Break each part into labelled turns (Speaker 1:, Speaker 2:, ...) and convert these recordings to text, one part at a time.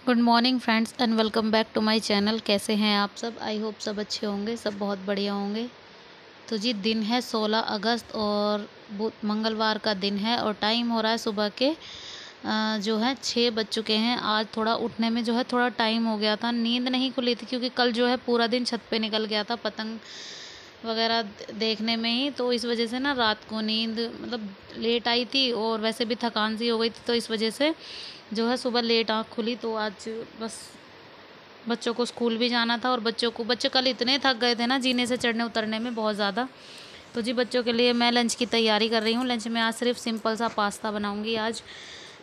Speaker 1: Good morning friends and welcome back to my channel. कैसे हैं आप सब? आई होप सब अच्छे होंगे, सब बहुत बढ़िया होंगे। तो जी दिन है 16 अगस्त और मंगलवार का दिन है और टाइम हो रहा है सुबह के जो है 6 बज चुके हैं। आज थोड़ा उठने में जो है थोड़ा टाइम हो गया था, नींद नहीं खुली थी क्योंकि कल जो है पूरा दिन छत पे निकल गया था पतंग वगैरह देखने में ही, तो इस वजह से ना रात को नींद मतलब लेट आई थी और वैसे भी थकान सी हो गई थी, तो इस वजह से जो है सुबह लेट आँख खुली। तो आज बस बच्चों को स्कूल भी जाना था और बच्चे कल इतने थक गए थे ना जीने से चढ़ने उतरने में बहुत ज़्यादा। तो जी बच्चों के लिए मैं लंच की तैयारी कर रही हूँ। लंच में आज सिर्फ सिंपल सा पास्ता बनाऊँगी आज,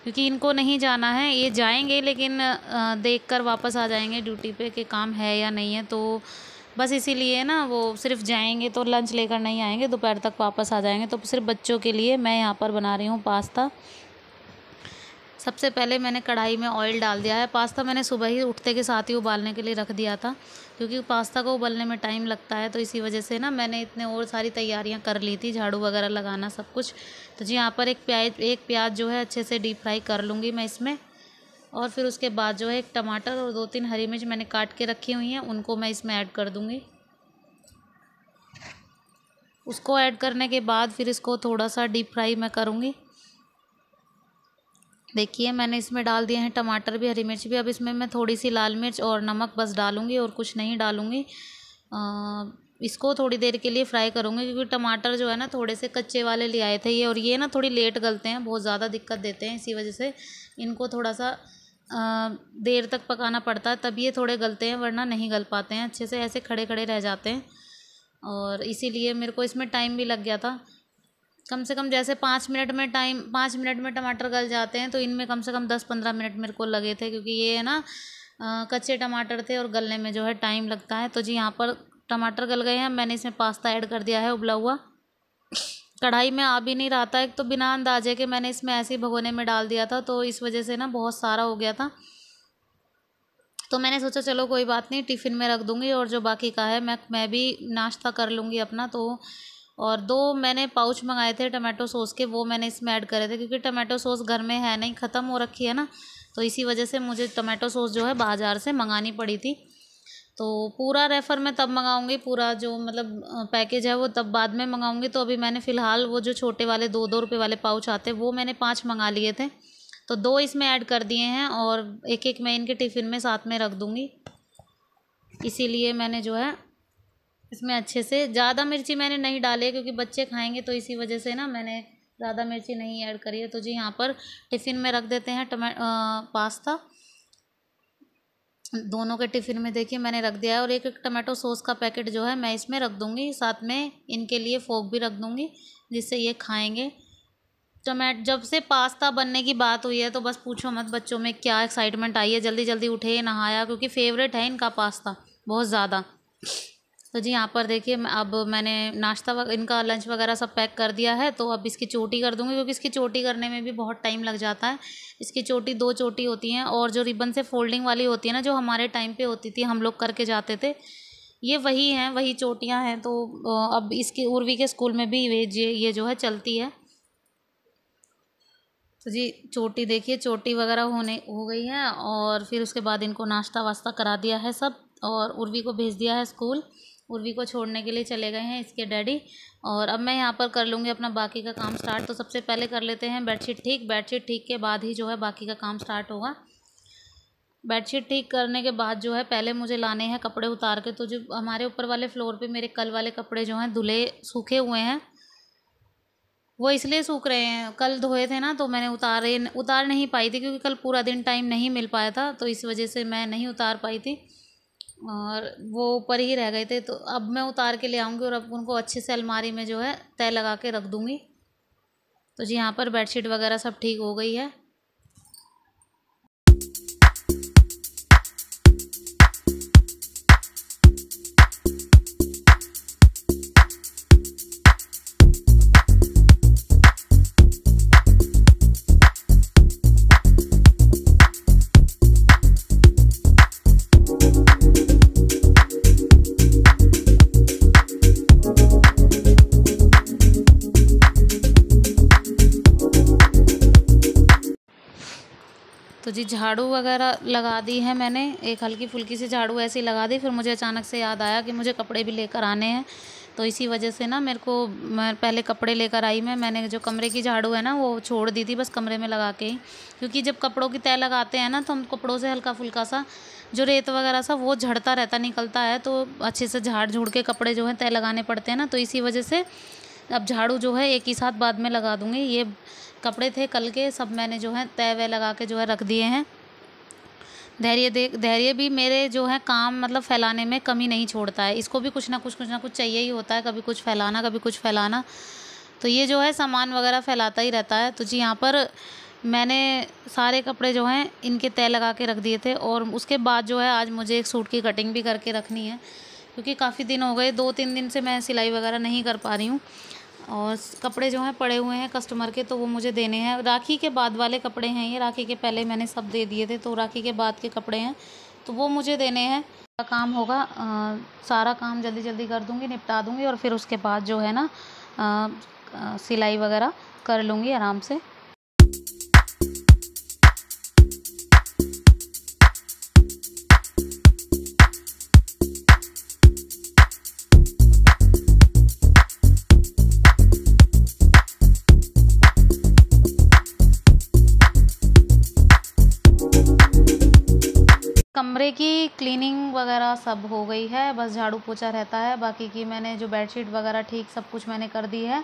Speaker 1: क्योंकि इनको नहीं जाना है, ये जाएंगे लेकिन देख कर वापस आ जाएंगे ड्यूटी पे कि काम है या नहीं है, तो बस इसीलिए ना वो सिर्फ जाएंगे तो लंच लेकर नहीं आएंगे, दोपहर तक वापस आ जाएंगे। तो सिर्फ बच्चों के लिए मैं यहाँ पर बना रही हूँ पास्ता। सबसे पहले मैंने कढ़ाई में ऑयल डाल दिया है। पास्ता मैंने सुबह ही उठते के साथ ही उबालने के लिए रख दिया था, क्योंकि पास्ता को उबलने में टाइम लगता है, तो इसी वजह से ना मैंने इतने और सारी तैयारियां कर ली थी, झाड़ू वगैरह लगाना सब कुछ। तो जी यहाँ पर एक प्याज जो है अच्छे से डीप फ्राई कर लूँगी मैं इसमें, और फिर उसके बाद जो है एक टमाटर और 2-3 हरी मिर्च मैंने काट के रखी हुई हैं, उनको मैं इसमें ऐड कर दूँगी। उसको ऐड करने के बाद फिर इसको थोड़ा सा डीप फ्राई मैं करूँगी। देखिए मैंने इसमें डाल दिए हैं टमाटर भी, हरी मिर्च भी। अब इसमें मैं थोड़ी सी लाल मिर्च और नमक बस डालूँगी और कुछ नहीं डालूँगी। इसको थोड़ी देर के लिए फ्राई करूँगी, क्योंकि टमाटर जो है ना थोड़े से कच्चे वाले ले आए थे ये, और ये ना थोड़ी लेट गलते हैं, बहुत ज़्यादा दिक्कत देते हैं, इसी वजह से इनको थोड़ा सा देर तक पकाना पड़ता है, तब ये थोड़े गलते हैं, वरना नहीं गल पाते हैं अच्छे से, ऐसे खड़े खड़े रह जाते हैं। और इसीलिए मेरे को इसमें टाइम भी लग गया था कम से कम, जैसे 5 मिनट में टमाटर गल जाते हैं, तो इनमें कम से कम 10-15 मिनट मेरे को लगे थे, क्योंकि ये है ना कच्चे टमाटर थे और गलने में जो है टाइम लगता है। तो जी यहाँ पर टमाटर गल गए हैं, मैंने इसमें पास्ता ऐड कर दिया है उबला हुआ। कढ़ाई में आ भी नहीं रहा था, एक तो बिना अंदाजे के मैंने इसमें ऐसे ही भगोने में डाल दिया था, तो इस वजह से ना बहुत सारा हो गया था। तो मैंने सोचा चलो कोई बात नहीं, टिफ़िन में रख दूँगी और जो बाकी का है मैं भी नाश्ता कर लूँगी अपना। तो और 2 मैंने पाउच मंगाए थे टमाटो सॉस के, वो मैंने इसमें ऐड करे थे, क्योंकि टमाटो सॉस घर में है नहीं, ख़त्म हो रखी है ना, तो इसी वजह से मुझे टमाटो सॉस जो है बाज़ार से मंगानी पड़ी थी। तो पूरा रेफ़र मैं तब मंगाऊंगी, पूरा जो मतलब पैकेज है वो तब बाद में मंगाऊंगी। तो अभी मैंने फ़िलहाल वो जो छोटे वाले 2-2 रुपये वाले पाउच आते हैं वो मैंने 5 मंगा लिए थे, तो 2 इसमें ऐड कर दिए हैं और एक मैं इनके टिफ़िन में साथ में रख दूँगी। इसीलिए मैंने जो है इसमें अच्छे से, ज़्यादा मिर्ची मैंने नहीं डाली है क्योंकि बच्चे खाएंगे, तो इसी वजह से ना मैंने ज़्यादा मिर्ची नहीं ऐड करी है। तो जी यहाँ पर टिफ़िन में रख देते हैं पास्ता। दोनों के टिफ़िन में देखिए मैंने रख दिया है, और एक टमाटो सॉस का पैकेट जो है मैं इसमें रख दूँगी, साथ में इनके लिए फोक भी रख दूँगी जिससे ये खाएँगे। जब से पास्ता बनने की बात हुई है तो बस पूछो मत, बच्चों में क्या एक्साइटमेंट आई है, जल्दी जल्दी उठे नहाया, क्योंकि फेवरेट है इनका पास्ता बहुत ज़्यादा। तो जी यहाँ पर देखिए अब मैंने इनका लंच वगैरह सब पैक कर दिया है, तो अब इसकी चोटी कर दूँगी, क्योंकि इसकी चोटी करने में भी बहुत टाइम लग जाता है। इसकी चोटी 2 चोटी होती हैं, और जो रिबन से फोल्डिंग वाली होती है ना, जो हमारे टाइम पे होती थी, हम लोग करके जाते थे, ये वही हैं, वही चोटियाँ हैं। तो अब इसकी उर्वी के स्कूल में भी ये जो है चलती है। तो जी चोटी देखिए, चोटी वगैरह हो गई है, और फिर उसके बाद इनको नाश्ता वास्ता करा दिया है सब, और उर्वी को भेज दिया है स्कूल। उर्वी को छोड़ने के लिए चले गए हैं इसके डैडी, और अब मैं यहाँ पर कर लूँगी अपना बाकी का काम स्टार्ट। तो सबसे पहले कर लेते हैं बेडशीट ठीक के बाद ही जो है बाकी का काम स्टार्ट होगा। बेडशीट ठीक करने के बाद जो है पहले मुझे लाने हैं कपड़े उतार के। तो जो हमारे ऊपर वाले फ्लोर पे मेरे कल वाले कपड़े जो हैं धुले सूखे हुए हैं, वो इसलिए सूख रहे हैं, कल धोए थे ना, तो मैंने उतार नहीं पाई थी, क्योंकि कल पूरा दिन टाइम नहीं मिल पाया था, तो इस वजह से मैं नहीं उतार पाई थी और वो ऊपर ही रह गए थे। तो अब मैं उतार के ले आऊँगी और अब उनको अच्छे से अलमारी में जो है तय लगा के रख दूँगी। तो जी यहाँ पर बेडशीट वगैरह सब ठीक हो गई है। तो जी झाड़ू वगैरह लगा दी है मैंने, एक हल्की फुल्की सी झाड़ू ऐसी लगा दी। फिर मुझे अचानक से याद आया कि मुझे कपड़े भी लेकर आने हैं, तो इसी वजह से ना मैं पहले कपड़े लेकर आई। मैंने जो कमरे की झाड़ू है ना वो छोड़ दी थी बस कमरे में लगा के ही, क्योंकि जब कपड़ों की तह लगाते हैं ना तो हम कपड़ों से हल्का फुल्का सा जो रेत वगैरह सा वो झड़ता रहता, निकलता है, तो अच्छे से झाड़ झूड़ के कपड़े जो है तह लगाने पड़ते हैं ना, तो इसी वजह से अब झाड़ू जो है एक ही साथ बाद में लगा दूँगी। ये कपड़े थे कल के, सब मैंने जो है तह वह लगा के जो है रख दिए हैं। धैर्य भी मेरे जो है काम मतलब फैलाने में कमी नहीं छोड़ता है, इसको भी कुछ ना कुछ चाहिए ही होता है, कभी कुछ फैलाना कभी कुछ फैलाना, तो ये जो है सामान वगैरह फैलाता ही रहता है। तो जी यहाँ पर मैंने सारे कपड़े जो हैं इनके तह लगा के रख दिए थे, और उसके बाद जो है आज मुझे एक सूट की कटिंग भी करके रखनी है, क्योंकि काफ़ी दिन हो गए, 2-3 दिन से मैं सिलाई वगैरह नहीं कर पा रही हूँ, और कपड़े जो हैं पड़े हुए हैं कस्टमर के, तो वो मुझे देने हैं। राखी के बाद वाले कपड़े हैं ये, राखी के पहले मैंने सब दे दिए थे, तो राखी के बाद के कपड़े हैं तो वो मुझे देने हैं। काम होगा, सारा काम जल्दी जल्दी कर दूँगी, निपटा दूँगी, और फिर उसके बाद जो है ना सिलाई वगैरह कर लूँगी आराम से। कमरे की क्लीनिंग वगैरह सब हो गई है, बस झाड़ू पोछा रहता है। बाकी की मैंने जो बेडशीट वगैरह ठीक सब कुछ मैंने कर दी है,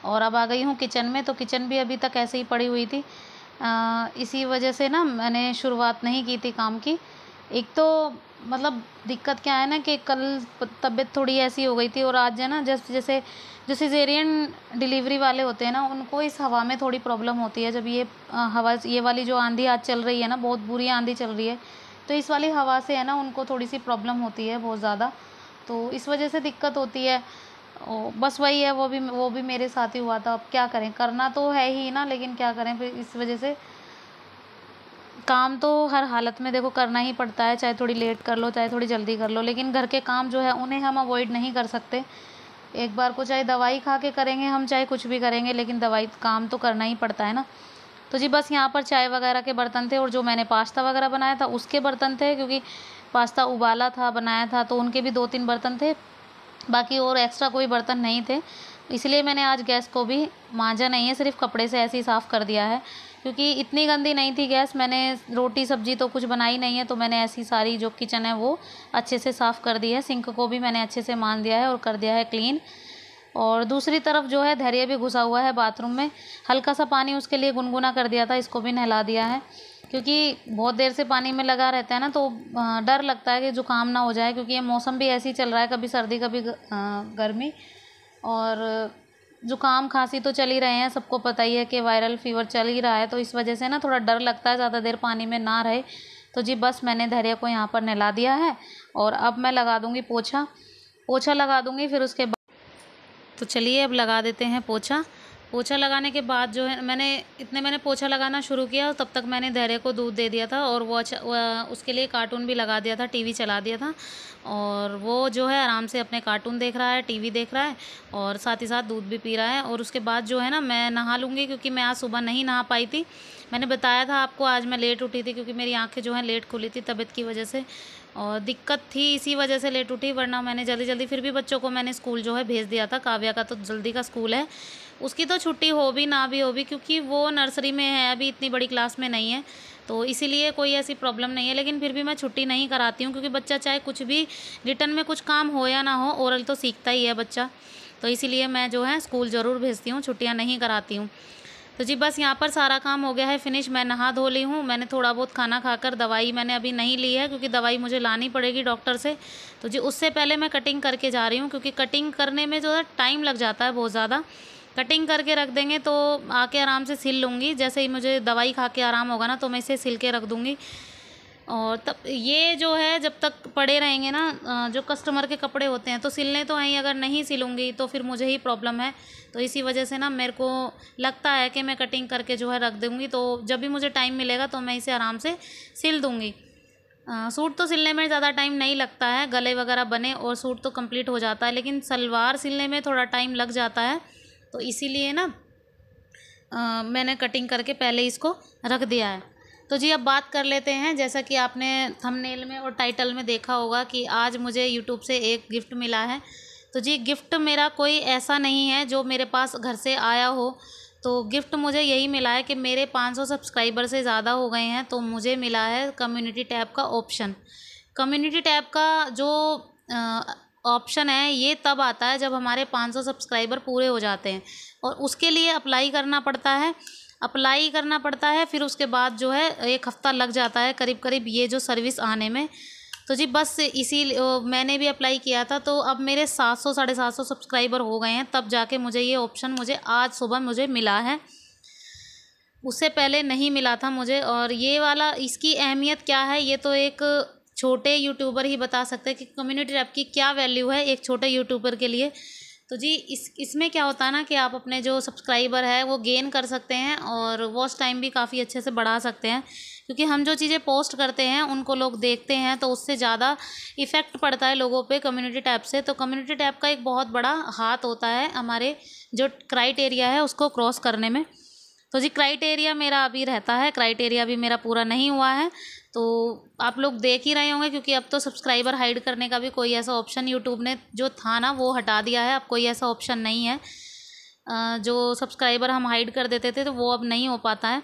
Speaker 1: और अब आ गई हूँ किचन में। तो किचन भी अभी तक ऐसे ही पड़ी हुई थी, इसी वजह से ना मैंने शुरुआत नहीं की थी काम की। एक तो मतलब दिक्कत क्या है ना कि कल तबीयत थोड़ी ऐसी हो गई थी, और आज है ना जैसे जो सिजेरियन डिलीवरी वाले होते हैं ना उनको इस हवा में थोड़ी प्रॉब्लम होती है। जब ये हवा, ये वाली जो आंधी आज चल रही है ना, बहुत बुरी आंधी चल रही है, तो इस वाली हवा से है ना उनको थोड़ी सी प्रॉब्लम होती है बहुत ज़्यादा, तो इस वजह से दिक्कत होती है। बस वही है, वो भी मेरे साथ ही हुआ था। अब क्या करें, करना तो है ही ना, लेकिन क्या करें फिर, इस वजह से काम तो हर हालत में देखो करना ही पड़ता है, चाहे थोड़ी लेट कर लो चाहे थोड़ी जल्दी कर लो, लेकिन घर के काम जो है उन्हें हम अवॉइड नहीं कर सकते। एक बार को चाहे दवाई खा के करेंगे हम, चाहे कुछ भी करेंगे, लेकिन दवाई काम तो करना ही पड़ता है ना। तो जी बस यहाँ पर चाय वगैरह के बर्तन थे, और जो मैंने पास्ता वगैरह बनाया था उसके बर्तन थे, क्योंकि पास्ता उबाला था बनाया था तो उनके भी 2-3 बर्तन थे, बाकी और एक्स्ट्रा कोई बर्तन नहीं थे। इसलिए मैंने आज गैस को भी मांजा नहीं है, सिर्फ कपड़े से ऐसे ही साफ़ कर दिया है, क्योंकि इतनी गंदी नहीं थी गैस। मैंने रोटी सब्जी तो कुछ बनाई नहीं है, तो मैंने ऐसी सारी जो किचन है वो अच्छे से साफ़ कर दी है। सिंक को भी मैंने अच्छे से मान दिया है और कर दिया है क्लीन। और दूसरी तरफ जो है धैर्य भी घुसा हुआ है बाथरूम में, हल्का सा पानी उसके लिए गुनगुना कर दिया था, इसको भी नहला दिया है, क्योंकि बहुत देर से पानी में लगा रहता है ना, तो डर लगता है कि जुकाम ना हो जाए, क्योंकि ये मौसम भी ऐसे ही चल रहा है, कभी सर्दी कभी गर्मी, और जुकाम खांसी तो चल ही रहे हैं, सबको पता ही है कि वायरल फीवर चल ही रहा है, तो इस वजह से ना थोड़ा डर लगता है ज़्यादा देर पानी में ना रहे। तो जी बस मैंने धैर्य को यहाँ पर नहला दिया है, और अब मैं लगा दूँगी पोछा लगा दूँगी फिर उसके बाद। तो चलिए अब लगा देते हैं पोछा लगाने के बाद जो है मैंने पोछा लगाना शुरू किया, तब तक मैंने धैर्य को दूध दे दिया था, और वो उसके लिए कार्टून भी लगा दिया था, टीवी चला दिया था, और वो जो है आराम से अपने कार्टून देख रहा है, टीवी देख रहा है, और साथ ही साथ दूध भी पी रहा है। और उसके बाद जो है ना मैं नहा लूँगी, क्योंकि मैं आज सुबह नहीं नहा पाई थी। मैंने बताया था आपको आज मैं लेट उठी थी, क्योंकि मेरी आँखें जो हैं लेट खुली थी तबीयत की वजह से, और दिक्कत थी इसी वजह से लेट उठी, वरना मैंने जल्दी फिर भी बच्चों को मैंने स्कूल जो है भेज दिया था। काव्या का तो जल्दी का स्कूल है, उसकी तो छुट्टी हो भी ना भी हो भी, क्योंकि वो नर्सरी में है, अभी इतनी बड़ी क्लास में नहीं है, तो इसीलिए कोई ऐसी प्रॉब्लम नहीं है। लेकिन फिर भी मैं छुट्टी नहीं कराती हूँ, क्योंकि बच्चा चाहे कुछ भी रिटर्न में कुछ काम हो या ना हो, ओरल तो सीखता ही है बच्चा, तो इसीलिए मैं जो है स्कूल ज़रूर भेजती हूँ, छुट्टियाँ नहीं कराती हूँ। तो जी बस यहाँ पर सारा काम हो गया है फिनिश, मैं नहा धो ली हूँ। मैंने थोड़ा बहुत खाना खाकर, दवाई मैंने अभी नहीं ली है, क्योंकि दवाई मुझे लानी पड़ेगी डॉक्टर से। तो जी उससे पहले मैं कटिंग करके जा रही हूँ, क्योंकि कटिंग करने में जो है टाइम लग जाता है बहुत ज़्यादा। कटिंग करके रख देंगे तो आके आराम से सिल लूँगी, जैसे ही मुझे दवाई खा के आराम होगा ना तो मैं इसे सिल के रख दूँगी। और तब ये जो है जब तक पड़े रहेंगे ना, जो कस्टमर के कपड़े होते हैं तो सिलने तो हैं, अगर नहीं सिलूँगी तो फिर मुझे ही प्रॉब्लम है। तो इसी वजह से ना मेरे को लगता है कि मैं कटिंग करके जो है रख दूँगी, तो जब भी मुझे टाइम मिलेगा तो मैं इसे आराम से सिल दूँगी। सूट तो सिलने में ज़्यादा टाइम नहीं लगता है, गले वगैरह बने और सूट तो कंप्लीट हो जाता है, लेकिन सलवार सिलने में थोड़ा टाइम लग जाता है, तो इसीलिए ना मैंने कटिंग करके पहले इसको रख दिया है। तो जी अब बात कर लेते हैं, जैसा कि आपने थंबनेल में और टाइटल में देखा होगा कि आज मुझे यूट्यूब से एक गिफ्ट मिला है। तो जी गिफ्ट मेरा कोई ऐसा नहीं है जो मेरे पास घर से आया हो। तो गिफ्ट मुझे यही मिला है कि मेरे 500 सब्सक्राइबर से ज़्यादा हो गए हैं, तो मुझे मिला है कम्युनिटी टैब का ऑप्शन। कम्युनिटी टैब का जो ऑप्शन है ये तब आता है जब हमारे 500 सब्सक्राइबर पूरे हो जाते हैं, और उसके लिए अप्लाई करना पड़ता है। फिर उसके बाद जो है 1 हफ़्ता लग जाता है करीब करीब ये जो सर्विस आने में। तो जी बस इसी मैंने भी अप्लाई किया था, तो अब मेरे 700 साढ़े 700 सब्सक्राइबर हो गए हैं, तब जाके मुझे ये ऑप्शन आज सुबह मुझे मिला है। उससे पहले नहीं मिला था मुझे। और ये वाला, इसकी अहमियत क्या है ये तो एक छोटे यूट्यूबर ही बता सकते हैं कि कम्युनिटी टैब की क्या वैल्यू है एक छोटे यूट्यूबर के लिए। तो जी इसमें क्या होता है ना कि आप अपने जो सब्सक्राइबर है वो गेन कर सकते हैं, और वॉच टाइम भी काफ़ी अच्छे से बढ़ा सकते हैं, क्योंकि हम जो चीज़ें पोस्ट करते हैं उनको लोग देखते हैं, तो उससे ज़्यादा इफ़ेक्ट पड़ता है लोगों पे कम्युनिटी टैब से। तो कम्युनिटी टैब का एक बहुत बड़ा हाथ होता है हमारे जो क्राइटेरिया है उसको क्रॉस करने में। तो जी क्राइटेरिया मेरा अभी रहता है, क्राइटेरिया भी मेरा पूरा नहीं हुआ है। तो आप लोग देख ही रहे होंगे, क्योंकि अब तो सब्सक्राइबर हाइड करने का भी कोई ऐसा ऑप्शन यूट्यूब ने जो था ना वो हटा दिया है। अब कोई ऐसा ऑप्शन नहीं है। जो सब्सक्राइबर हम हाइड कर देते थे तो वो अब नहीं हो पाता है।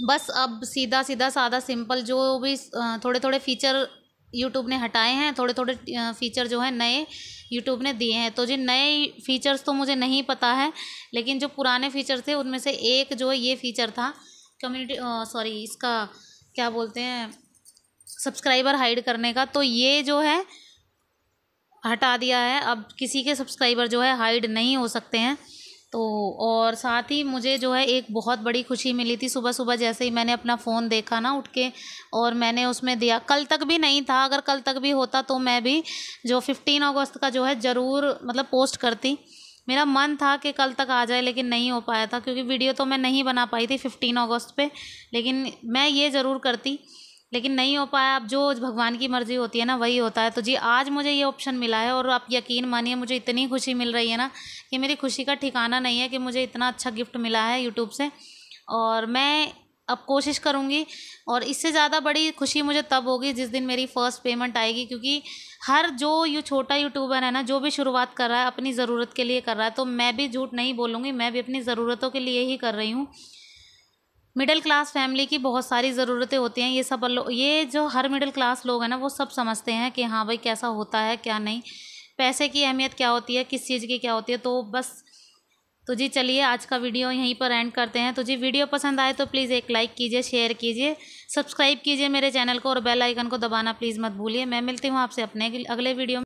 Speaker 1: बस अब सीधा सीधा सादा सिंपल जो भी थोड़े थोड़े फीचर यूट्यूब ने हटाए हैं, थोड़े थोड़े फीचर जो है नए यूट्यूब ने दिए हैं। तो जी नए फीचर्स तो मुझे नहीं पता है, लेकिन जो पुराने फीचर थे उनमें से एक जो है ये फीचर था इसका क्या बोलते हैं, सब्सक्राइबर हाइड करने का। तो ये जो है हटा दिया है, अब किसी के सब्सक्राइबर जो है हाइड नहीं हो सकते हैं। तो और साथ ही मुझे जो है एक बहुत बड़ी खुशी मिली थी सुबह सुबह, जैसे ही मैंने अपना फ़ोन देखा ना उठ के, और मैंने उसमें दिया। कल तक भी नहीं था, अगर कल तक भी होता तो मैं भी जो 15 अगस्त का जो है ज़रूर मतलब पोस्ट करती। मेरा मन था कि कल तक आ जाए, लेकिन नहीं हो पाया था, क्योंकि वीडियो तो मैं नहीं बना पाई थी 15 अगस्त पे, लेकिन मैं ये ज़रूर करती, लेकिन नहीं हो पाया। अब जो भगवान की मर्ज़ी होती है ना वही होता है। तो जी आज मुझे ये ऑप्शन मिला है, और आप यकीन मानिए मुझे इतनी खुशी मिल रही है ना कि मेरी खुशी का ठिकाना नहीं है कि मुझे इतना अच्छा गिफ्ट मिला है यूट्यूब से। और मैं अब कोशिश करूँगी, और इससे ज़्यादा बड़ी खुशी मुझे तब होगी जिस दिन मेरी फ़र्स्ट पेमेंट आएगी, क्योंकि हर जो ये छोटा यूट्यूबर है ना, जो भी शुरुआत कर रहा है अपनी ज़रूरत के लिए कर रहा है। तो मैं भी झूठ नहीं बोलूँगी, मैं भी अपनी ज़रूरतों के लिए ही कर रही हूँ। मिडिल क्लास फैमिली की बहुत सारी ज़रूरतें होती हैं, ये जो हर मिडिल क्लास लोग हैं ना वो सब समझते हैं कि हाँ भाई कैसा होता है क्या नहीं, पैसे की अहमियत क्या होती है, किस चीज़ की क्या होती है। तो बस, तो जी चलिए आज का वीडियो यहीं पर एंड करते हैं। तो जी वीडियो पसंद आए तो प्लीज़ एक लाइक कीजिए, शेयर कीजिए, सब्सक्राइब कीजिए मेरे चैनल को, और बेल आइकन को दबाना प्लीज़ मत भूलिए। मैं मिलती हूँ आपसे अपने अगले वीडियो में।